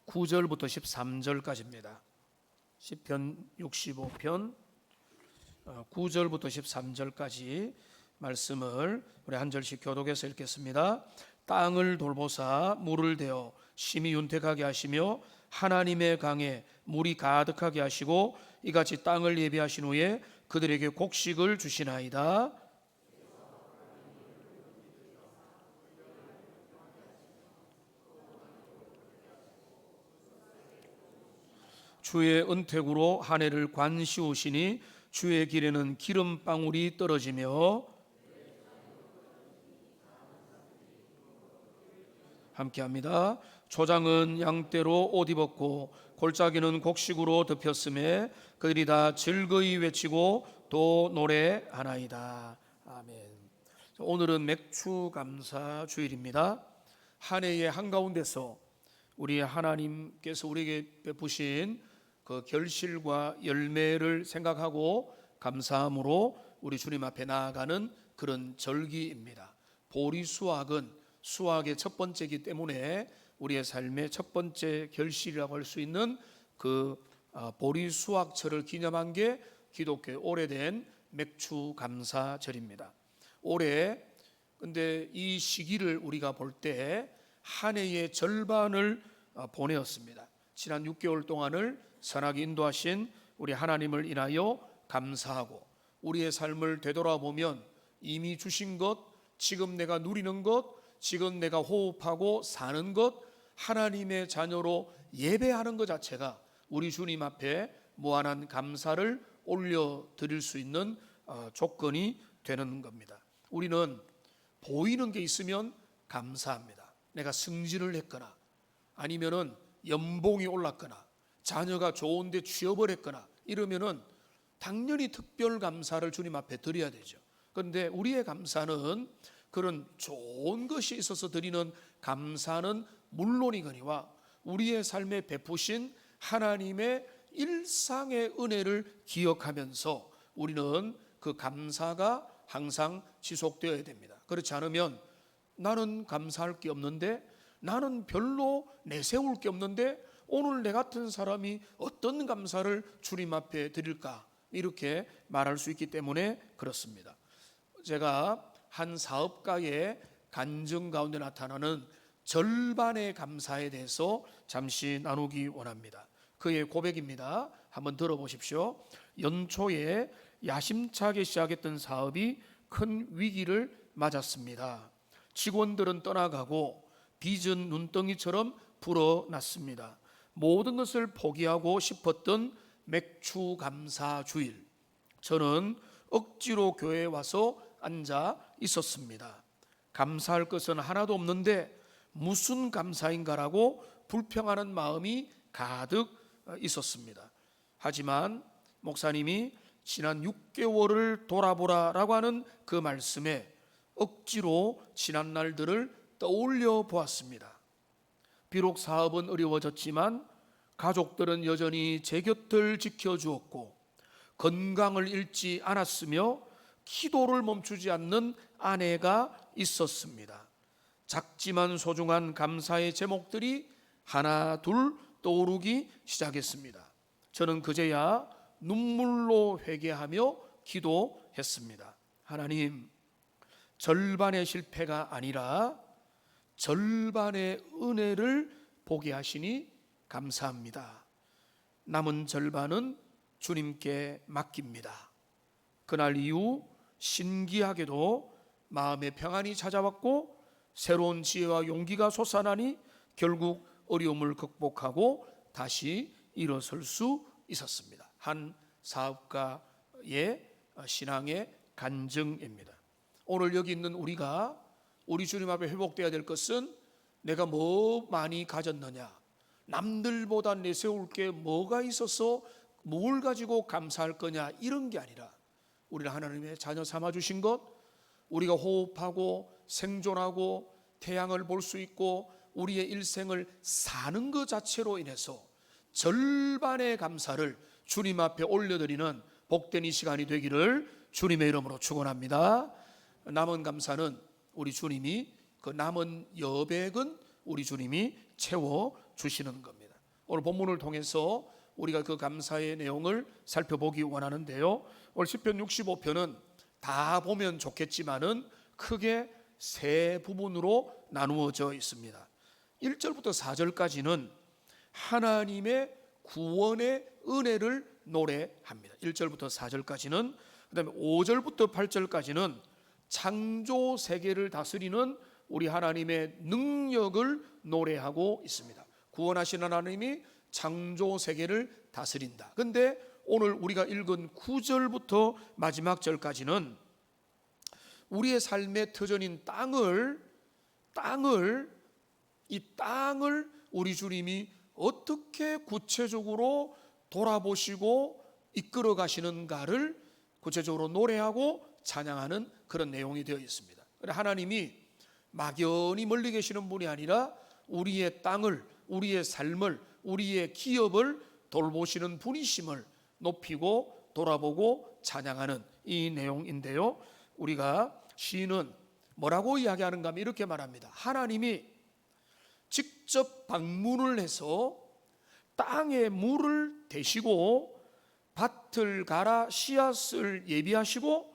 9절부터 13절까지입니다. 시편 65편 9절부터 13절까지 말씀을 우리 한 절씩 교독해서 읽겠습니다. 땅을 돌보사 물을 대어 심히 윤택하게 하시며 하나님의 강에 물이 가득하게 하시고 이같이 땅을 예비하신 후에 그들에게 곡식을 주시나이다. 주의 은택으로 한 해를 관시우시니 주의 길에는 기름방울이 떨어지며 함께합니다. 초장은 양떼로 옷 입었고 골짜기는 곡식으로 덮였음에 그들이 다 즐거이 외치고 또 노래하나이다. 아멘. 오늘은 맥주 감사 주일입니다. 한 해의 한가운데서 우리 하나님께서 우리에게 베푸신 그 결실과 열매를 생각하고 감사함으로 우리 주님 앞에 나아가는 그런 절기입니다. 보리수확은 수확의 첫 번째이기 때문에 우리의 삶의 첫 번째 결실이라고 할 수 있는 그 보리수확철을 기념한 게 기독교의 오래된 맥주 감사절입니다. 올해 근데 이 시기를 우리가 볼 때 한 해의 절반을 보내었습니다. 지난 6개월 동안을 선하게 인도하신 우리 하나님을 인하여 감사하고 우리의 삶을 되돌아보면 이미 주신 것, 지금 내가 누리는 것, 지금 내가 호흡하고 사는 것, 하나님의 자녀로 예배하는 것 자체가 우리 주님 앞에 무한한 감사를 올려드릴 수 있는 조건이 되는 겁니다. 우리는 보이는 게 있으면 감사합니다. 내가 승진을 했거나 아니면은 연봉이 올랐거나 자녀가 좋은데 취업을 했거나 이러면은 당연히 특별 감사를 주님 앞에 드려야 되죠. 그런데 우리의 감사는 그런 좋은 것이 있어서 드리는 감사는 물론이거니와 우리의 삶에 베푸신 하나님의 일상의 은혜를 기억하면서 우리는 그 감사가 항상 지속되어야 됩니다. 그렇지 않으면 나는 감사할 게 없는데, 나는 별로 내세울 게 없는데 오늘 내 같은 사람이 어떤 감사를 주님 앞에 드릴까, 이렇게 말할 수 있기 때문에 그렇습니다. 제가 한 사업가의 간증 가운데 나타나는 절반의 감사에 대해서 잠시 나누기 원합니다. 그의 고백입니다. 한번 들어보십시오. 연초에 야심차게 시작했던 사업이 큰 위기를 맞았습니다. 직원들은 떠나가고 빚은 눈덩이처럼 불어났습니다. 모든 것을 포기하고 싶었던 맥주 감사 주일, 저는 억지로 교회에 와서 앉아 있었습니다. 감사할 것은 하나도 없는데 무슨 감사인가라고 불평하는 마음이 가득 있었습니다. 하지만 목사님이 지난 6개월을 돌아보라라고 하는 그 말씀에 억지로 지난 날들을 떠올려 보았습니다. 비록 사업은 어려워졌지만 가족들은 여전히 제 곁을 지켜주었고 건강을 잃지 않았으며 기도를 멈추지 않는 아내가 있었습니다. 작지만 소중한 감사의 제목들이 하나 둘 떠오르기 시작했습니다. 저는 그제야 눈물로 회개하며 기도했습니다. 하나님, 절반의 실패가 아니라 절반의 은혜를 보게 하시니 감사합니다. 남은 절반은 주님께 맡깁니다. 그날 이후 신기하게도 마음의 평안이 찾아왔고 새로운 지혜와 용기가 솟아나니 결국 어려움을 극복하고 다시 일어설 수 있었습니다. 한 사업가의 신앙의 간증입니다. 오늘 여기 있는 우리가 우리 주님 앞에 회복되어야 될 것은 내가 뭐 많이 가졌느냐, 남들보다 내세울 게 뭐가 있어서 뭘 가지고 감사할 거냐, 이런 게 아니라 우리를 하나님의 자녀 삼아 주신 것, 우리가 호흡하고 생존하고 태양을 볼 수 있고 우리의 일생을 사는 것 자체로 인해서 절반의 감사를 주님 앞에 올려드리는 복된 이 시간이 되기를 주님의 이름으로 축원합니다. 남은 감사는 우리 주님이 그 남은 여백은 우리 주님이 채워 주시는 겁니다. 오늘 본문을 통해서 우리가 그 감사의 내용을 살펴보기 원하는데요, 오늘 시편 65편은 다 보면 좋겠지만은 크게 세 부분으로 나누어져 있습니다. 1절부터 4절까지는 하나님의 구원의 은혜를 노래합니다. 1절부터 4절까지는, 그 다음에 5절부터 8절까지는 창조 세계를 다스리는 우리 하나님의 능력을 노래하고 있습니다. 구원하신 하나님이 창조 세계를 다스린다. 근데 오늘 우리가 읽은 9절부터 마지막 절까지는 우리의 삶의 터전인 이 땅을 우리 주님이 어떻게 구체적으로 돌아보시고 이끌어 가시는가를 구체적으로 노래하고 찬양하는 그런 내용이 되어 있습니다. 하나님이 막연히 멀리 계시는 분이 아니라 우리의 땅을, 우리의 삶을, 우리의 기업을 돌보시는 분이심을 높이고 돌아보고 찬양하는 이 내용인데요, 우리가 시인은 뭐라고 이야기하는가 하면 이렇게 말합니다. 하나님이 직접 방문을 해서 땅에 물을 대시고 밭을 갈아 씨앗을 예비하시고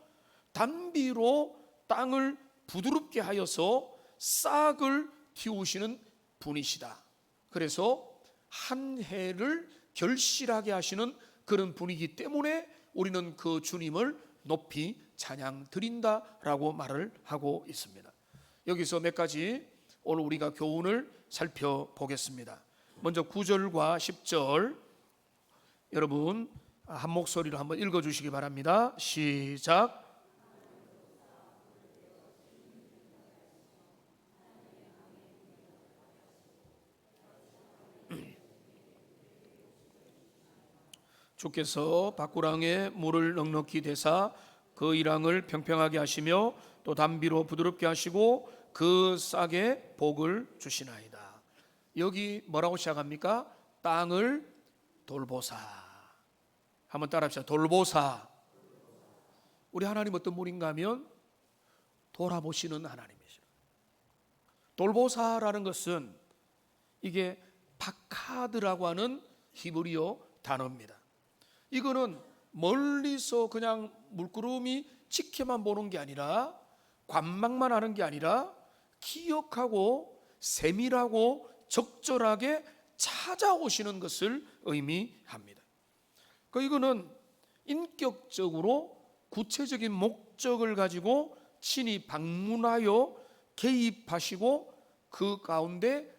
단비로 땅을 부드럽게 하여서 싹을 틔우시는 분이시다. 그래서 한 해를 결실하게 하시는 그런 분이기 때문에 우리는 그 주님을 높이 찬양 드린다라고 말을 하고 있습니다. 여기서 몇 가지 오늘 우리가 교훈을 살펴보겠습니다. 먼저 9절과 10절 여러분 한 목소리로 한번 읽어주시기 바랍니다. 시작. 주께서 밭구랑에 물을 넉넉히 대사 그 이랑을 평평하게 하시며 또 단비로 부드럽게 하시고 그 싹에 복을 주시나이다. 여기 뭐라고 시작합니까? 땅을 돌보사. 한번 따라합시다. 돌보사. 우리 하나님 어떤 분인가 하면 돌아보시는 하나님이시죠. 돌보사라는 것은 이게 바카드라고 하는 히브리어 단어입니다. 이거는 멀리서 그냥 물구름이 지켜만 보는 게 아니라, 관망만 하는 게 아니라 기억하고 세밀하고 적절하게 찾아오시는 것을 의미합니다. 이거는 인격적으로 구체적인 목적을 가지고 친히 방문하여 개입하시고 그 가운데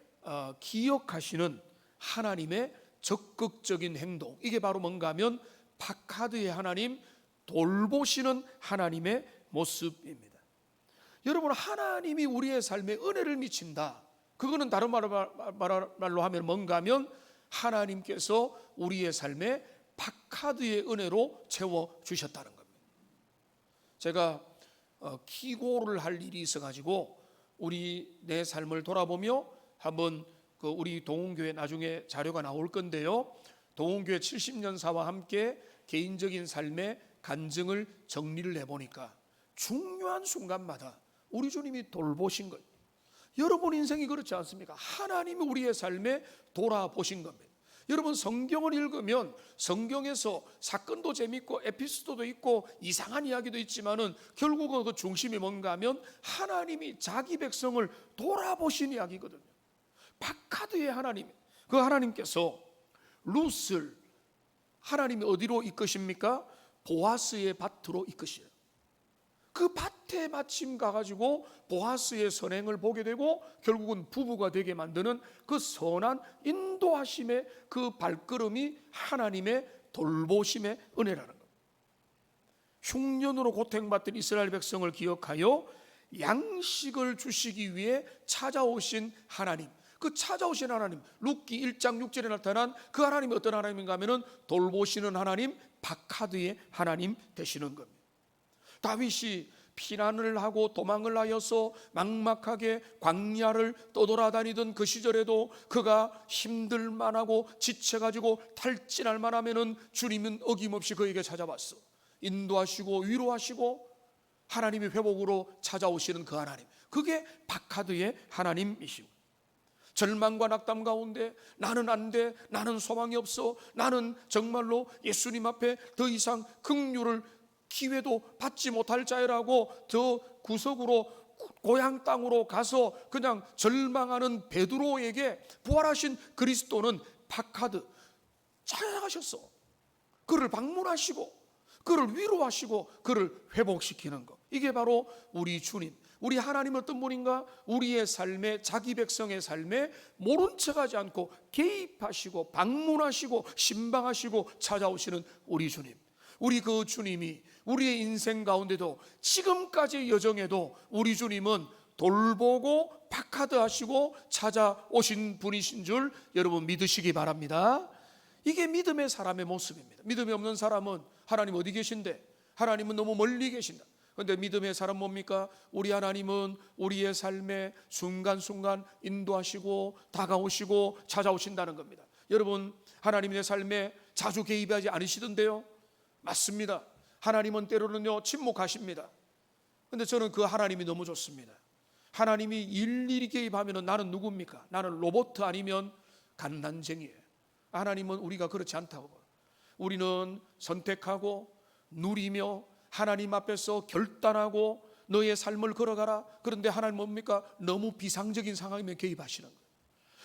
기억하시는 하나님의 적극적인 행동, 이게 바로 뭔가 하면 파카드의 하나님, 돌보시는 하나님의 모습입니다. 여러분, 하나님이 우리의 삶에 은혜를 미친다. 그거는 다른 말로 하면 뭔가 하면 하나님께서 우리의 삶에 파카드의 은혜로 채워주셨다는 겁니다. 제가 기고를 할 일이 있어가지고 우리 내 삶을 돌아보며 한번 우리 동훈교회 나중에 자료가 나올 건데요, 동훈교회 70년사와 함께 개인적인 삶의 간증을 정리를 해보니까 중요한 순간마다 우리 주님이 돌보신 거예요. 여러분 인생이 그렇지 않습니까? 하나님이 우리의 삶에 돌아보신 겁니다. 여러분 성경을 읽으면 성경에서 사건도 재밌고 에피소드도 있고 이상한 이야기도 있지만은 결국은 그 중심이 뭔가 하면 하나님이 자기 백성을 돌아보신 이야기거든요. 바카드의 하나님, 그 하나님께서 룻을 하나님이 어디로 이끄십니까? 보아스의 밭으로 이끄시요. 그 밭에 마침 가가지고 보아스의 선행을 보게 되고 결국은 부부가 되게 만드는 그 선한 인도하심의 그 발걸음이 하나님의 돌보심의 은혜라는 겁니다. 흉년으로 고통받던 이스라엘 백성을 기억하여 양식을 주시기 위해 찾아오신 하나님, 그 찾아오신 하나님, 룻기 1장 6절에 나타난 그 하나님이 어떤 하나님인가 하면은 돌보시는 하나님, 바카드의 하나님 되시는 겁니다. 다윗이 피난을 하고 도망을 하여서 막막하게 광야를 떠돌아다니던 그 시절에도 그가 힘들만하고 지쳐가지고 탈진할 만하면은 주님은 어김없이 그에게 찾아왔어. 인도하시고 위로하시고 하나님의 회복으로 찾아오시는 그 하나님, 그게 바카드의 하나님이시고, 절망과 낙담 가운데 나는 안 돼, 나는 소망이 없어, 나는 정말로 예수님 앞에 더 이상 긍휼을 기회도 받지 못할 자라고 저 구석으로 고향 땅으로 가서 그냥 절망하는 베드로에게 부활하신 그리스도는 파카드 찾아가셨어. 그를 방문하시고 그를 위로하시고 그를 회복시키는 것, 이게 바로 우리 주님, 우리 하나님은 어떤 분인가? 우리의 삶에, 자기 백성의 삶에 모른 척하지 않고 개입하시고 방문하시고 신방하시고 찾아오시는 우리 주님. 우리 그 주님이 우리의 인생 가운데도 지금까지의 여정에도 우리 주님은 돌보고 파카드하시고 찾아오신 분이신 줄 여러분 믿으시기 바랍니다. 이게 믿음의 사람의 모습입니다. 믿음이 없는 사람은 하나님 어디 계신데? 하나님은 너무 멀리 계신다. 그런데 믿음의 사람 뭡니까? 우리 하나님은 우리의 삶에 순간순간 인도하시고 다가오시고 찾아오신다는 겁니다. 여러분, 하나님의 삶에 자주 개입하지 않으시던데요? 맞습니다. 하나님은 때로는요 침묵하십니다. 그런데 저는 그 하나님이 너무 좋습니다. 하나님이 일일이 개입하면 나는 누굽니까? 나는 로봇 아니면 갓난쟁이에요. 하나님은 우리가 그렇지 않다고 봐요. 우리는 선택하고 누리며 하나님 앞에서 결단하고 너의 삶을 걸어가라. 그런데 하나님 뭡니까? 너무 비상적인 상황이면 개입하시는 거예요.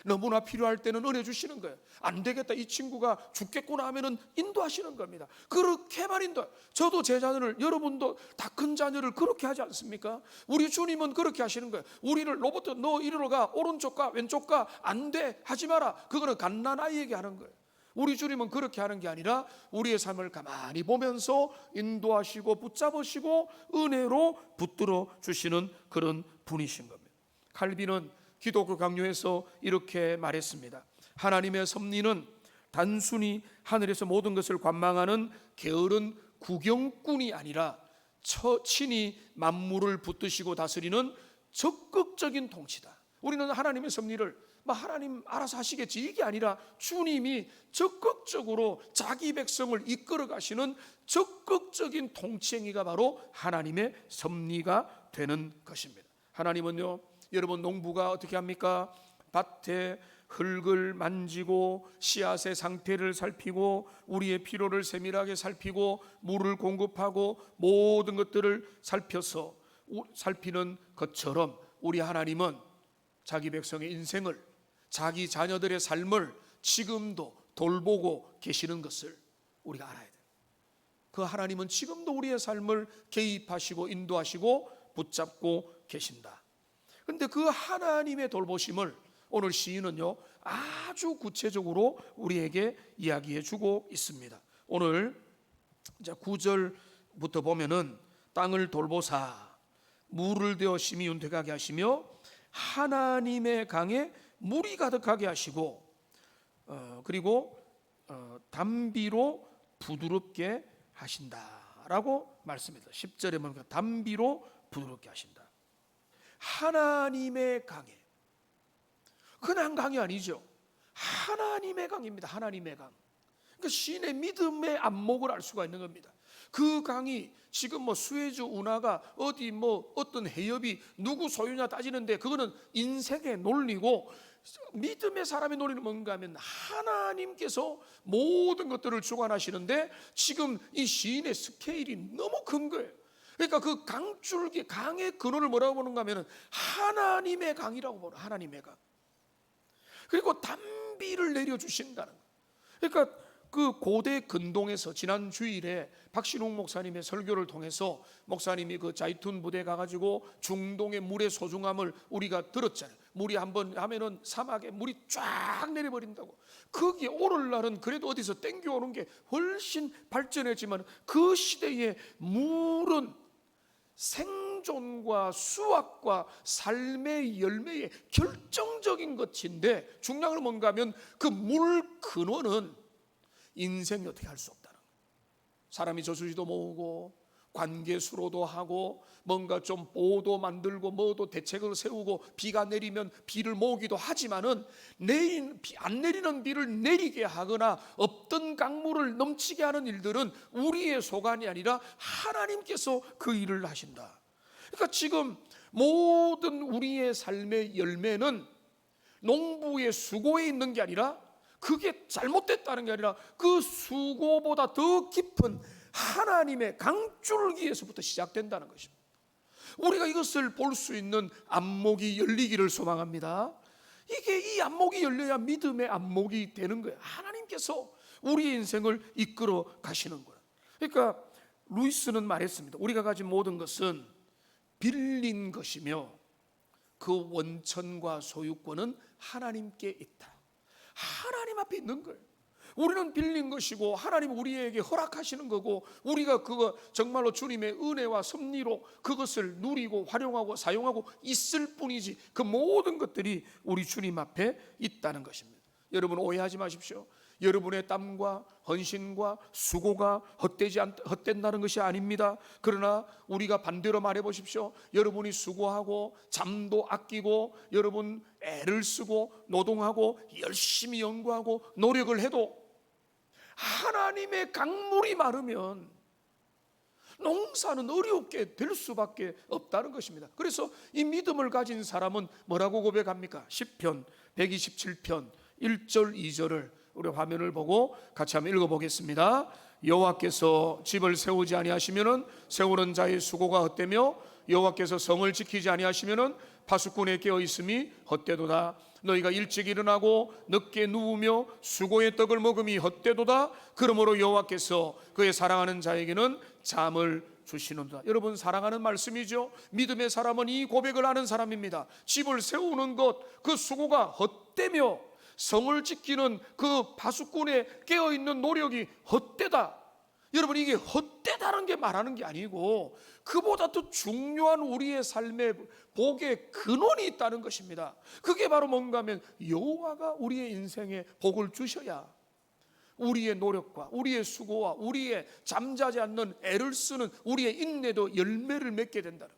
너무나 필요할 때는 은혜 주시는 거예요. 안 되겠다, 이 친구가 죽겠구나 하면은 인도하시는 겁니다. 그렇게만 인도. 저도 제 자녀를, 여러분도 다 큰 자녀를 그렇게 하지 않습니까? 우리 주님은 그렇게 하시는 거예요. 우리를 로봇, 너 이리로 가, 오른쪽 가, 왼쪽 가, 안 돼, 하지 마라. 그거는 갓난아이에게 하는 거예요. 우리 주님은 그렇게 하는 게 아니라 우리의 삶을 가만히 보면서 인도하시고 붙잡으시고 은혜로 붙들어 주시는 그런 분이신 겁니다. 칼빈은 기독교 강요에서 이렇게 말했습니다. 하나님의 섭리는 단순히 하늘에서 모든 것을 관망하는 게으른 구경꾼이 아니라 친히 만물을 붙드시고 다스리는 적극적인 통치다. 우리는 하나님의 섭리를 하나님 알아서 하시겠지, 이게 아니라 주님이 적극적으로 자기 백성을 이끌어 가시는 적극적인 통치행위가 바로 하나님의 섭리가 되는 것입니다. 하나님은요, 여러분 농부가 어떻게 합니까? 밭에 흙을 만지고 씨앗의 상태를 살피고 우리의 필요를 세밀하게 살피고 물을 공급하고 모든 것들을 살펴서 살피는 것처럼 우리 하나님은 자기 백성의 인생을, 자기 자녀들의 삶을 지금도 돌보고 계시는 것을 우리가 알아야 돼요. 그 하나님은 지금도 우리의 삶을 개입하시고 인도하시고 붙잡고 계신다. 그런데 그 하나님의 돌보심을 오늘 시인은요 아주 구체적으로 우리에게 이야기해 주고 있습니다. 오늘 9절부터 보면은 땅을 돌보사 물을 되어 심히 윤택하게 하시며 하나님의 강에 물이 가득하게 하시고 그리고 담비로 부드럽게 하신다라고 말씀합니다. 10절에 보니까 담비로 부드럽게 하신다. 하나님의 강에, 그냥 강이 아니죠. 하나님의 강입니다. 하나님의 강. 그러니까 시인의 믿음의 안목을 알 수가 있는 겁니다. 그 강이 지금 수에즈 운하가 어디 어떤 해협이 누구 소유냐 따지는데 그거는 인생의 논리고, 믿음의 사람의 논리는 뭔가 하면 하나님께서 모든 것들을 주관하시는데 지금 이 시인의 스케일이 너무 큰 거예요. 그러니까 그 강줄기, 강의 근원을 뭐라고 보는가 하면 하나님의 강이라고 보는, 하나님의 강. 그리고 담비를 내려주신다는 거예요. 그러니까 그 고대 근동에서 지난 주일에 박신웅 목사님의 설교를 통해서 목사님이 그 자이툰 부대에 가가지고 중동의 물의 소중함을 우리가 들었잖아요. 물이 한번 하면은 사막에 물이 쫙 내려버린다고. 거기에 오늘날은 그래도 어디서 땡겨오는 게 훨씬 발전했지만 그 시대의 물은 생존과 수확과 삶의 열매의 결정적인 것인데, 중요한 건 뭔가 하면 그 물 근원은 인생이 어떻게 할 수 없다는 거예요. 사람이 저수지도 모으고 관계 수로도 하고 뭔가 좀 보도 만들고 뭐도 대책을 세우고 비가 내리면 비를 모으기도 하지만은 안 내리는 비를 내리게 하거나 없던 강물을 넘치게 하는 일들은 우리의 소관이 아니라 하나님께서 그 일을 하신다. 그러니까 지금 모든 우리의 삶의 열매는 농부의 수고에 있는 게 아니라, 그게 잘못됐다는 게 아니라 그 수고보다 더 깊은 하나님의 강줄기에서부터 시작된다는 것입니다. 우리가 이것을 볼 수 있는 안목이 열리기를 소망합니다. 이게 이 안목이 열려야 믿음의 안목이 되는 거예요. 하나님께서 우리의 인생을 이끌어 가시는 거예요. 그러니까 루이스는 말했습니다. 우리가 가진 모든 것은 빌린 것이며 그 원천과 소유권은 하나님께 있다. 하나님 앞에 있는 거예요. 우리는 빌린 것이고 하나님 우리에게 허락하시는 거고, 우리가 그거 정말로 주님의 은혜와 섭리로 그것을 누리고 활용하고 사용하고 있을 뿐이지, 그 모든 것들이 우리 주님 앞에 있다는 것입니다. 여러분, 오해하지 마십시오. 여러분의 땀과 헌신과 수고가 헛된다는 것이 아닙니다. 그러나 우리가 반대로 말해 보십시오. 여러분이 수고하고 잠도 아끼고 여러분 애를 쓰고 노동하고 열심히 연구하고 노력을 해도 하나님의 강물이 마르면 농사는 어렵게 될 수밖에 없다는 것입니다. 그래서 이 믿음을 가진 사람은 뭐라고 고백합니까? 시편 127편 1절 2절을 우리 화면을 보고 같이 한번 읽어보겠습니다. 여호와께서 집을 세우지 아니하시면은 세우는 자의 수고가 헛되며 여호와께서 성을 지키지 아니하시면은 파수꾼의 깨어 있음이 헛되도다. 너희가 일찍 일어나고 늦게 누우며 수고의 떡을 먹음이 헛되도다. 그러므로 여호와께서 그의 사랑하는 자에게는 잠을 주시는도다. 여러분, 사랑하는 말씀이죠. 믿음의 사람은 이 고백을 하는 사람입니다. 집을 세우는 것, 그 수고가 헛되며 성을 지키는 그 파수꾼의 깨어있는 노력이 헛되다. 여러분, 이게 헛되다는 게 말하는 게 아니고 그보다 더 중요한 우리의 삶의 복의 근원이 있다는 것입니다. 그게 바로 뭔가 하면 여호와가 우리의 인생에 복을 주셔야 우리의 노력과 우리의 수고와 우리의 잠자지 않는 애를 쓰는 우리의 인내도 열매를 맺게 된다.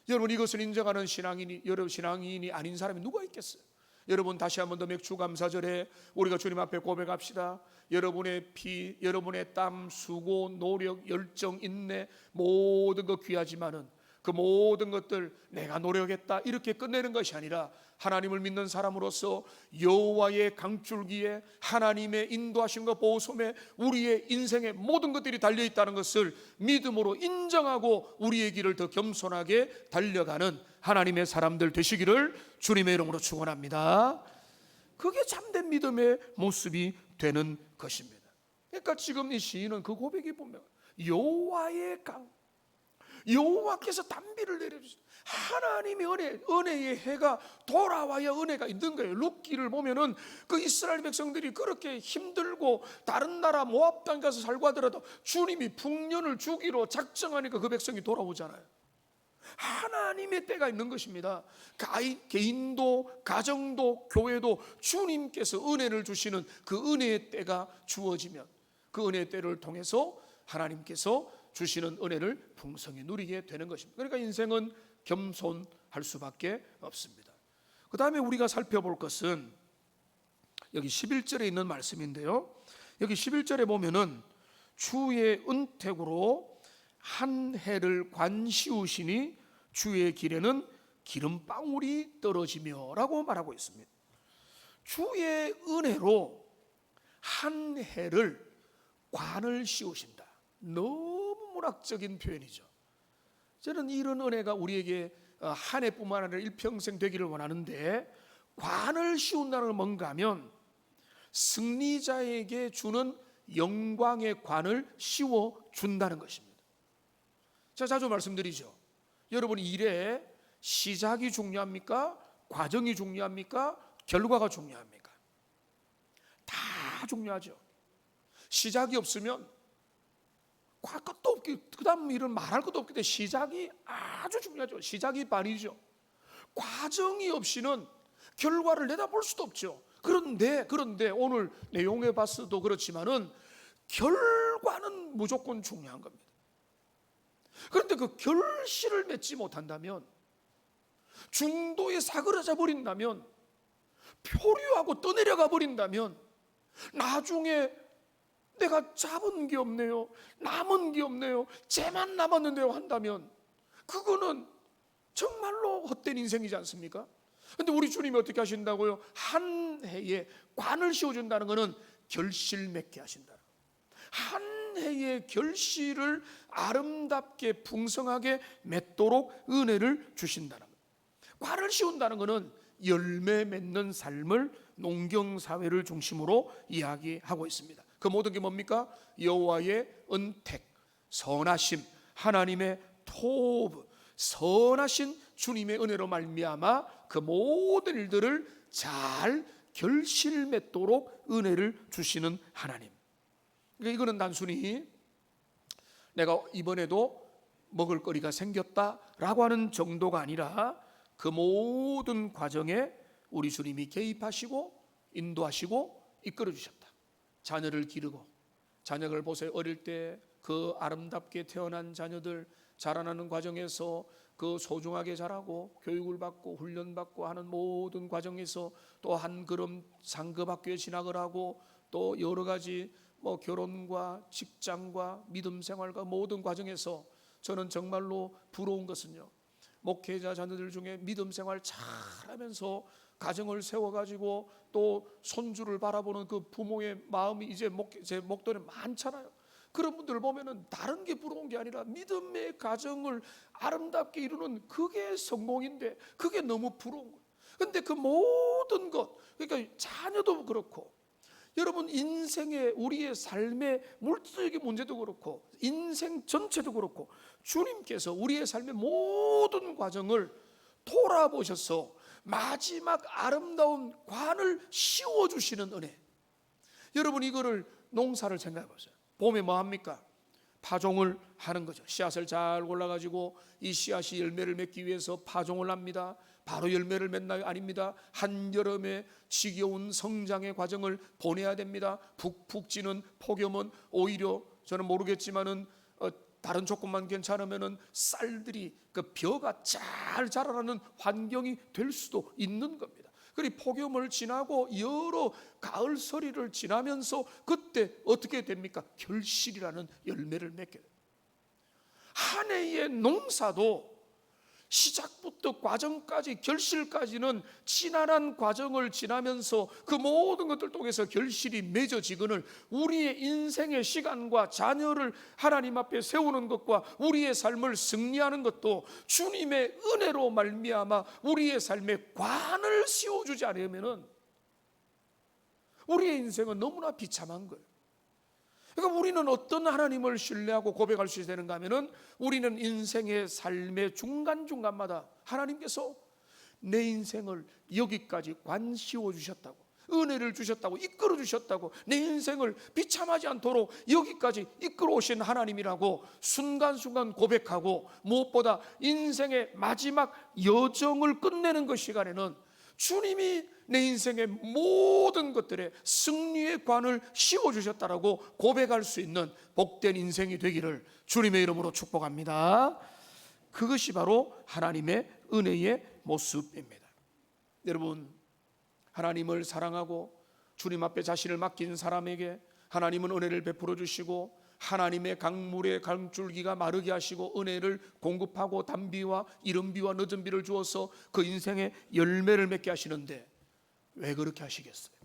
여러분, 이것을 인정하는 신앙인이 아닌 사람이 누가 있겠어요? 여러분, 다시 한 번 더 맥주감사절에 우리가 주님 앞에 고백합시다. 여러분의 피, 여러분의 땀, 수고, 노력, 열정, 인내 모든 것 귀하지만은 그 모든 것들 내가 노력했다 이렇게 끝내는 것이 아니라 하나님을 믿는 사람으로서 여호와의 강줄기에 하나님의 인도하심과 보호솜에 우리의 인생의 모든 것들이 달려있다는 것을 믿음으로 인정하고 우리의 길을 더 겸손하게 달려가는 하나님의 사람들 되시기를 주님의 이름으로 축원합니다. 그게 참된 믿음의 모습이 되는 것입니다. 그러니까 지금 이 시인은 그 고백이 보면 여호와의 강, 여호와께서 단비를 내려주세요. 하나님의 은혜의 해가 돌아와야 은혜가 있는 거예요. 룻기를 보면은 그 이스라엘 백성들이 그렇게 힘들고 다른 나라 모압 땅 가서 살고 하더라도 주님이 풍년을 주기로 작정하니까 그 백성이 돌아오잖아요. 하나님의 때가 있는 것입니다. 개인도 가정도 교회도 주님께서 은혜를 주시는 그 은혜의 때가 주어지면 그 은혜의 때를 통해서 하나님께서 주시는 은혜를 풍성히 누리게 되는 것입니다. 그러니까 인생은 겸손할 수밖에 없습니다. 그 다음에 우리가 살펴볼 것은 여기 11절에 있는 말씀인데요, 여기 11절에 보면은 주의 은택으로 한 해를 관시우시니 주의 길에는 기름방울이 떨어지며 라고 말하고 있습니다. 주의 은혜로 한 해를 관을 씌우신다. 너무 문학적인 표현이죠. 저는 이런 은혜가 우리에게 한 해뿐만 아니라 일평생 되기를 원하는데, 관을 씌운다는 건 뭔가 하면 승리자에게 주는 영광의 관을 씌워준다는 것입니다. 제가 자주 말씀드리죠. 여러분, 일에 시작이 중요합니까? 과정이 중요합니까? 결과가 중요합니까? 다 중요하죠. 시작이 없으면 것도 없기, 그 다음 일은 말할 것도 없기 때문에 시작이 아주 중요하죠. 시작이 반이죠. 과정이 없이는 결과를 내다볼 수도 없죠. 그런데 오늘 내용에 봤어도 그렇지만은 결과는 무조건 중요한 겁니다. 그런데 그 결실을 맺지 못한다면, 중도에 사그라져 버린다면, 표류하고 떠내려가 버린다면, 나중에 내가 잡은 게 없네요, 남은 게 없네요, 쟤만 남았는데요 한다면 그거는 정말로 헛된 인생이지 않습니까? 근데 우리 주님이 어떻게 하신다고요? 한 해에 관을 씌워준다는 것은 결실 맺게 하신다. 한 해의 결실을 아름답게 풍성하게 맺도록 은혜를 주신다는 거예요. 관을 씌운다는 것은 열매 맺는 삶을 농경사회를 중심으로 이야기하고 있습니다. 그 모든 게 뭡니까? 여호와의 은택, 선하심, 하나님의 토브, 선하신 주님의 은혜로 말미암아 그 모든 일들을 잘 결실 맺도록 은혜를 주시는 하나님. 그러니까 이거는 단순히 내가 이번에도 먹을 거리가 생겼다라고 하는 정도가 아니라 그 모든 과정에 우리 주님이 개입하시고 인도하시고 이끌어 주셨다. 자녀를 기르고, 자녀를 보세요. 어릴 때 그 아름답게 태어난 자녀들 자라나는 과정에서 그 소중하게 자라고 교육을 받고 훈련받고 하는 모든 과정에서 또 한 걸음 상급학교에 진학을 하고 또 여러 가지 결혼과 직장과 믿음 생활과 모든 과정에서 저는 정말로 부러운 것은요, 목회자 자녀들 중에 믿음 생활 잘하면서 가정을 세워가지고 또 손주를 바라보는 그 부모의 마음이 이제 제 목도에 많잖아요. 그런 분들을 보면은 다른 게 부러운 게 아니라 믿음의 가정을 아름답게 이루는 그게 성공인데 그게 너무 부러운 거예요. 근데 그 모든 것, 그러니까 자녀도 그렇고 여러분 인생의 우리의 삶의 물질적인 문제도 그렇고 인생 전체도 그렇고 주님께서 우리의 삶의 모든 과정을 돌아보셔서 마지막 아름다운 관을 씌워주시는 은혜. 여러분 이거를 농사를 생각해 보세요. 봄에 뭐 합니까? 파종을 하는 거죠. 씨앗을 잘 골라가지고 이 씨앗이 열매를 맺기 위해서 파종을 합니다. 바로 열매를 맺나요? 아닙니다. 한여름에 지겨운 성장의 과정을 보내야 됩니다. 푹푹 찌는 폭염은 오히려 저는 모르겠지만은 다른 조건만 괜찮으면은 쌀들이 그 벼가 잘 자라나는 환경이 될 수도 있는 겁니다. 그리고 폭염을 지나고 여러 가을 서리를 지나면서 그때 어떻게 됩니까? 결실이라는 열매를 맺게 됩니다. 한 해의 농사도 시작부터 과정까지 결실까지는 지난한 과정을 지나면서 그 모든 것들 통해서 결실이 맺어지거늘 우리의 인생의 시간과 자녀를 하나님 앞에 세우는 것과 우리의 삶을 승리하는 것도 주님의 은혜로 말미암아 우리의 삶에 관을 씌워주지 않으면은 우리의 인생은 너무나 비참한 거예요. 그러니까 우리는 어떤 하나님을 신뢰하고 고백할 수 되는가 하면은 우리는 인생의 삶의 중간중간마다 하나님께서 내 인생을 여기까지 관 씌워 주셨다고, 은혜를 주셨다고, 이끌어 주셨다고, 내 인생을 비참하지 않도록 여기까지 이끌어 오신 하나님이라고 순간순간 고백하고, 무엇보다 인생의 마지막 여정을 끝내는 그 시간에는 주님이 내 인생의 모든 것들에 승리의 관을 씌워주셨다라고 고백할 수 있는 복된 인생이 되기를 주님의 이름으로 축복합니다. 그것이 바로 하나님의 은혜의 모습입니다. 여러분, 하나님을 사랑하고 주님 앞에 자신을 맡긴 사람에게 하나님은 은혜를 베풀어 주시고 하나님의 강물의 강줄기가 마르게 하시고 은혜를 공급하고 단비와 이른비와 늦은비를 주어서 그 인생의 열매를 맺게 하시는데 왜 그렇게 하시겠어요?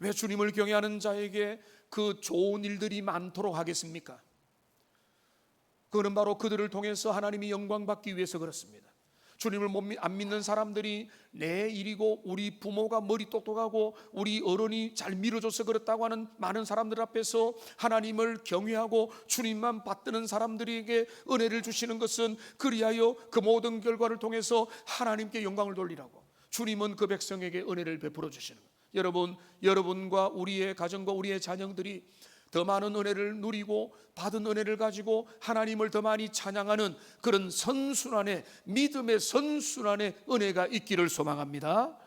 왜 주님을 경외하는 자에게 그 좋은 일들이 많도록 하겠습니까? 그는 바로 그들을 통해서 하나님이 영광 받기 위해서 그렇습니다. 주님을 안 믿는 사람들이 내 일이고 우리 부모가 머리 똑똑하고 우리 어른이 잘 밀어줘서 그렇다고 하는 많은 사람들 앞에서 하나님을 경외하고 주님만 받드는 사람들에게 은혜를 주시는 것은 그리하여 그 모든 결과를 통해서 하나님께 영광을 돌리라고, 주님은 그 백성에게 은혜를 베풀어 주시는 거예요. 여러분, 여러분과 우리의 가정과 우리의 자녀들이 더 많은 은혜를 누리고 받은 은혜를 가지고 하나님을 더 많이 찬양하는 그런 선순환의 믿음의 선순환의 은혜가 있기를 소망합니다.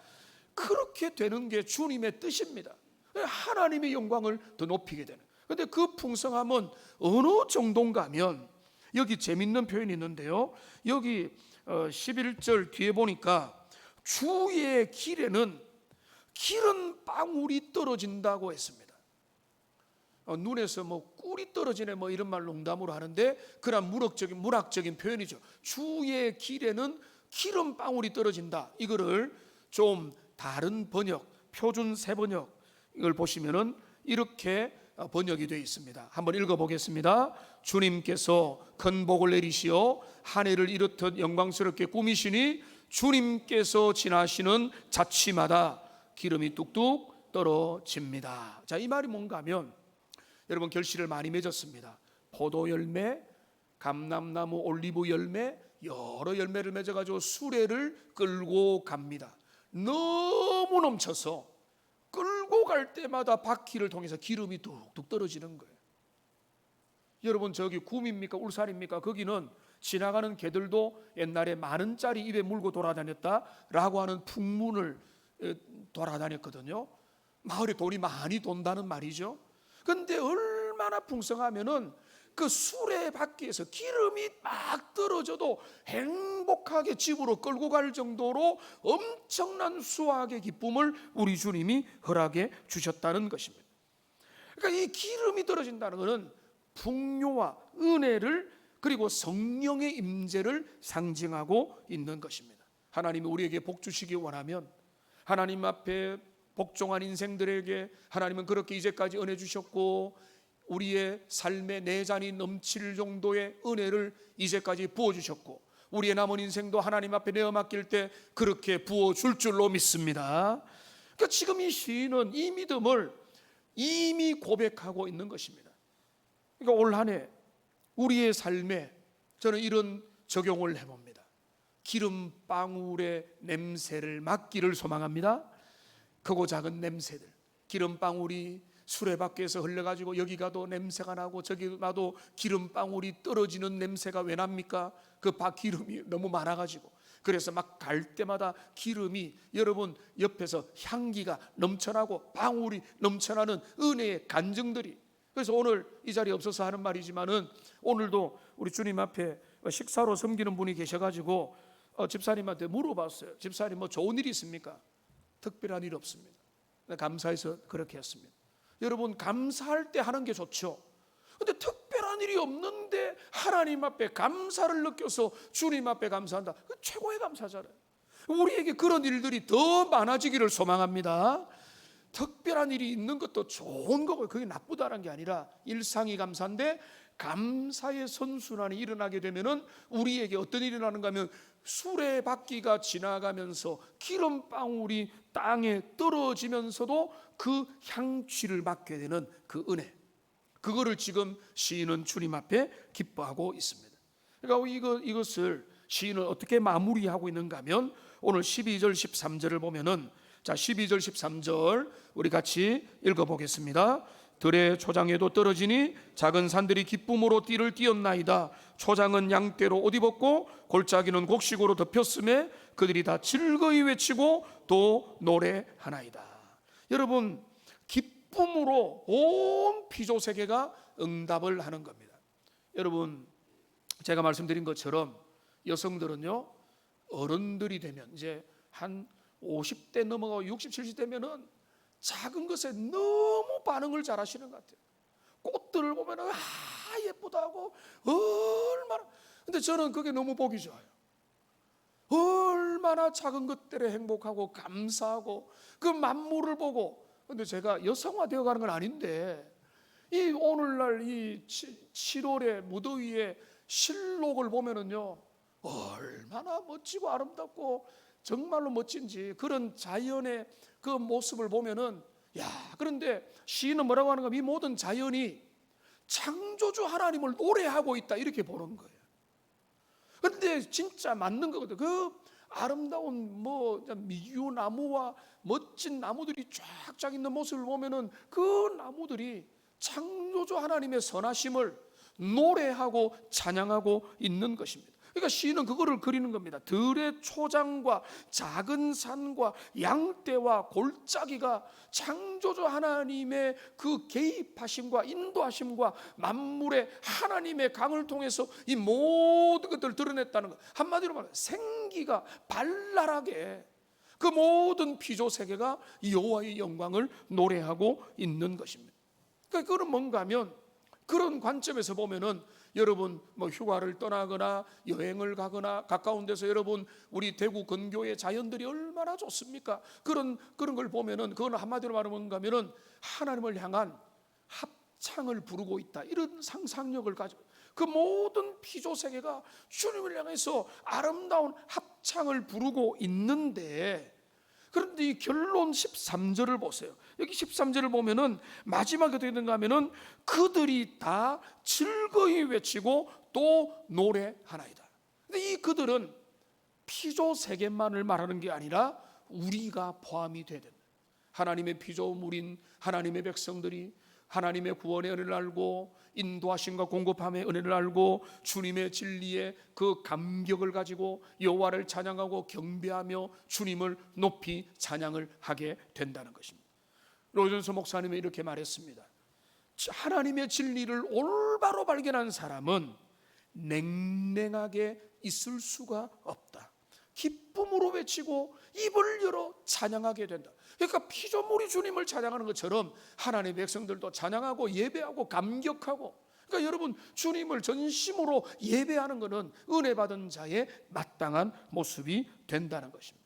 그렇게 되는 게 주님의 뜻입니다. 하나님의 영광을 더 높이게 되는. 그런데 그 풍성함은 어느 정도인가 하면 여기 재밌는 표현이 있는데요, 여기 11절 뒤에 보니까 주의 길에는 기름 방울이 떨어진다고 했습니다. 눈에서 꿀이 떨어지네 이런 말 농담으로 하는데 그런 문학적인 표현이죠. 주의 길에는 기름 방울이 떨어진다. 이거를 좀 다른 번역, 표준 새 번역 이걸 보시면은 이렇게 번역이 되어 있습니다. 한번 읽어보겠습니다. 주님께서 큰 복을 내리시어 한 해를 이렇듯 영광스럽게 꾸미시니 주님께서 지나시는 자치마다 기름이 뚝뚝 떨어집니다. 자, 이 말이 뭔가 하면 여러분 결실을 많이 맺었습니다. 포도 열매, 감람나무, 올리브 열매, 여러 열매를 맺어가지고 수레를 끌고 갑니다. 너무 넘쳐서 끌고 갈 때마다 바퀴를 통해서 기름이 뚝뚝 떨어지는 거예요. 여러분 저기 구미입니까 울산입니까? 거기는 지나가는 개들도 옛날에 10,000원짜리 입에 물고 돌아다녔다라고 하는 풍문을 돌아다녔거든요. 마을에 돈이 많이 돈다는 말이죠. 그런데 얼마나 풍성하면은 그 수레바퀴에서 기름이 막 떨어져도 행복하게 집으로 끌고 갈 정도로 엄청난 수확의 기쁨을 우리 주님이 허락해 주셨다는 것입니다. 그러니까 이 기름이 떨어진다는 것은 풍요와 은혜를 그리고 성령의 임재를 상징하고 있는 것입니다. 하나님이 우리에게 복 주시기 원하면 하나님 앞에 복종한 인생들에게 하나님은 그렇게 이제까지 은혜 주셨고 우리의 삶의 내잔이 넘칠 정도의 은혜를 이제까지 부어주셨고 우리의 남은 인생도 하나님 앞에 내어 맡길 때 그렇게 부어줄 줄로 믿습니다. 그러니까 지금 이 시인은 이 믿음을 이미 고백하고 있는 것입니다. 그러니까 올 한 해 우리의 삶에 저는 이런 적용을 해봅니다. 기름방울의 냄새를 맡기를 소망합니다. 크고 작은 냄새들, 기름방울이 수레바퀴에서 흘러가지고 여기 가도 냄새가 나고 저기 가도 기름방울이 떨어지는 냄새가 왜 납니까? 그 기름이 너무 많아가지고 그래서 막 갈 때마다 기름이 여러분 옆에서 향기가 넘쳐나고 방울이 넘쳐나는 은혜의 간증들이. 그래서 오늘 이 자리에 없어서 하는 말이지만은 오늘도 우리 주님 앞에 식사로 섬기는 분이 계셔가지고 집사님한테 물어봤어요. 집사님 뭐 좋은 일이 있습니까? 특별한 일 없습니다. 감사해서 그렇게 했습니다. 여러분 감사할 때 하는 게 좋죠. 근데 특별한 일이 없는데 하나님 앞에 감사를 느껴서 주님 앞에 감사한다. 그 최고의 감사잖아요. 우리에게 그런 일들이 더 많아지기를 소망합니다. 특별한 일이 있는 것도 좋은 거고요. 그게 나쁘다는 게 아니라 일상이 감사인데 감사의 선순환이 일어나게 되면은 우리에게 어떤 일이 일어나는가 하면 수레바퀴가 지나가면서 기름방울이 땅에 떨어지면서도 그 향취를 맡게 되는 그 은혜, 그거를 지금 시인은 주님 앞에 기뻐하고 있습니다. 그러니까 이것을 시인은 어떻게 마무리하고 있는가 하면 오늘 12절 13절을 보면은 자 12절 13절 우리 같이 읽어보겠습니다. 들의 초장에도 떨어지니 작은 산들이 기쁨으로 띠를 띄었나이다. 초장은 양떼로 옷 입었고 골짜기는 곡식으로 덮였음에 그들이 다 즐거이 외치고 또 노래하나이다. 여러분 기쁨으로 온 피조세계가 응답을 하는 겁니다. 여러분 제가 말씀드린 것처럼 여성들은요 어른들이 되면 이제 한 50대 넘어가고 60, 70대면은 작은 것에 너무 반응을 잘 하시는 것 같아요. 꽃들을 보면 예쁘다고 얼마나. 근데 저는 그게 너무 보기 좋아요. 얼마나 작은 것들에 행복하고 감사하고 그 만물을 보고. 근데 제가 여성화되어 가는 건 아닌데 이 오늘날 이 7월의 무더위에 실록을 보면은요 얼마나 멋지고 아름답고 정말로 멋진지 그런 자연의 그 모습을 보면은 그런데 시인은 뭐라고 하는가? 이 모든 자연이 창조주 하나님을 노래하고 있다 이렇게 보는 거예요. 그런데 진짜 맞는 거거든요. 그 아름다운 미유나무와 멋진 나무들이 쫙쫙 있는 모습을 보면은 그 나무들이 창조주 하나님의 선하심을 노래하고 찬양하고 있는 것입니다. 그러니까 시인은 그거를 그리는 겁니다. 들의 초장과 작은 산과 양떼와 골짜기가 창조주 하나님의 그 개입하심과 인도하심과 만물의 하나님의 강을 통해서 이 모든 것들을 드러냈다는 것. 한마디로 말하면 생기가 발랄하게 그 모든 피조세계가 여호와의 영광을 노래하고 있는 것입니다. 그러니까 그건 뭔가 하면 그런 관점에서 보면은 여러분 뭐 휴가를 떠나거나 여행을 가거나 가까운 데서 여러분 우리 대구 근교의 자연들이 얼마나 좋습니까? 그런 걸 보면은 그건 한마디로 말하면 뭔가 하면은 하나님을 향한 합창을 부르고 있다, 이런 상상력을 가지고 그 모든 피조 세계가 주님을 향해서 아름다운 합창을 부르고 있는데, 그런데 이 결론 13절을 보세요. 여기 13절을 보면은 마지막에 어떻게 되는가 하면은 그들이 다 즐거이 외치고 또 노래하나이다. 근데 이 그들은 피조 세계만을 말하는 게 아니라 우리가 포함이 돼야 된다. 하나님의 피조물인 하나님의 백성들이 하나님의 구원의 은혜를 알고 인도하심과 공급함의 은혜를 알고 주님의 진리의 그 감격을 가지고 여호와를 찬양하고 경배하며 주님을 높이 찬양을 하게 된다는 것입니다. 로이존스 목사님이 이렇게 말했습니다. 하나님의 진리를 올바로 발견한 사람은 냉랭하게 있을 수가 없다. 기쁨으로 외치고 입을 열어 찬양하게 된다. 그러니까 피조물이 주님을 찬양하는 것처럼 하나님의 백성들도 찬양하고 예배하고 감격하고, 그러니까 여러분 주님을 전심으로 예배하는 것은 은혜 받은 자의 마땅한 모습이 된다는 것입니다.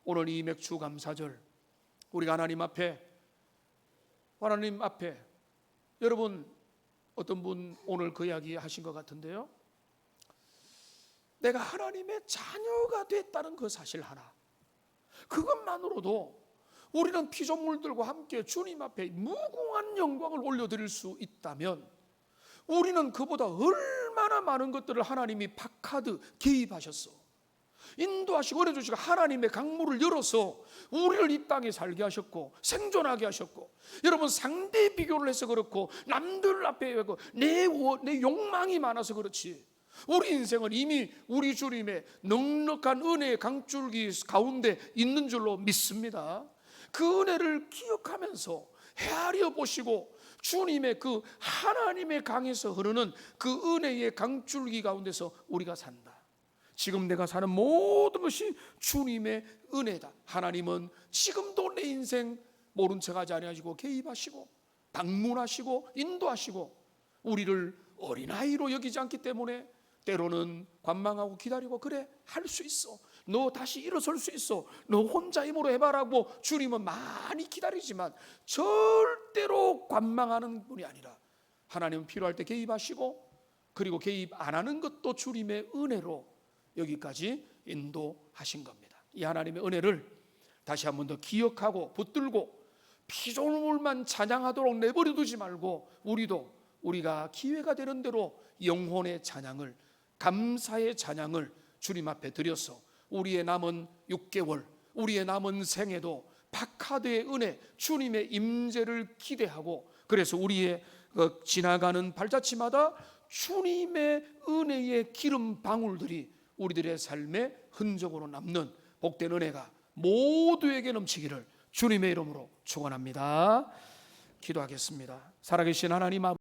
오늘 이 맥주 감사절 우리가 하나님 앞에 여러분 어떤 분 오늘 그 이야기 하신 것 같은데요, 내가 하나님의 자녀가 됐다는 그 사실 하나, 그것만으로도 우리는 피조물들과 함께 주님 앞에 무궁한 영광을 올려드릴 수 있다면 우리는 그보다 얼마나 많은 것들을 하나님이 박하드 개입하셨어, 인도하시고 은혜 주시고 하나님의 강물을 열어서 우리를 이 땅에 살게 하셨고 생존하게 하셨고, 여러분 상대 비교를 해서 그렇고 남들 앞에 내 욕망이 많아서 그렇지, 우리 인생은 이미 우리 주님의 넉넉한 은혜의 강줄기 가운데 있는 줄로 믿습니다. 그 은혜를 기억하면서 헤아려 보시고 주님의 그 하나님의 강에서 흐르는 그 은혜의 강줄기 가운데서 우리가 산다. 지금 내가 사는 모든 것이 주님의 은혜다. 하나님은 지금도 내 인생 모른 척하지 아니하시고 개입하시고 방문하시고 인도하시고 우리를 어린아이로 여기지 않기 때문에 때로는 관망하고 기다리고, 그래 할 수 있어, 너 다시 일어설 수 있어, 너 혼자 힘으로 해봐라고 주님은 많이 기다리지만 절대로 관망하는 분이 아니라 하나님은 필요할 때 개입하시고, 그리고 개입 안 하는 것도 주님의 은혜로 여기까지 인도하신 겁니다. 이 하나님의 은혜를 다시 한 번 더 기억하고 붙들고 피조물만 찬양하도록 내버려 두지 말고 우리가 기회가 되는 대로 영혼의 찬양을, 감사의 찬양을 주님 앞에 드려서 우리의 남은 6개월, 우리의 남은 생에도 박하드의 은혜, 주님의 임재를 기대하고, 그래서 우리의 지나가는 발자취마다 주님의 은혜의 기름 방울들이 우리들의 삶의 흔적으로 남는 복된 은혜가 모두에게 넘치기를 주님의 이름으로 축원합니다. 기도하겠습니다. 살아계신 하나님 아버지,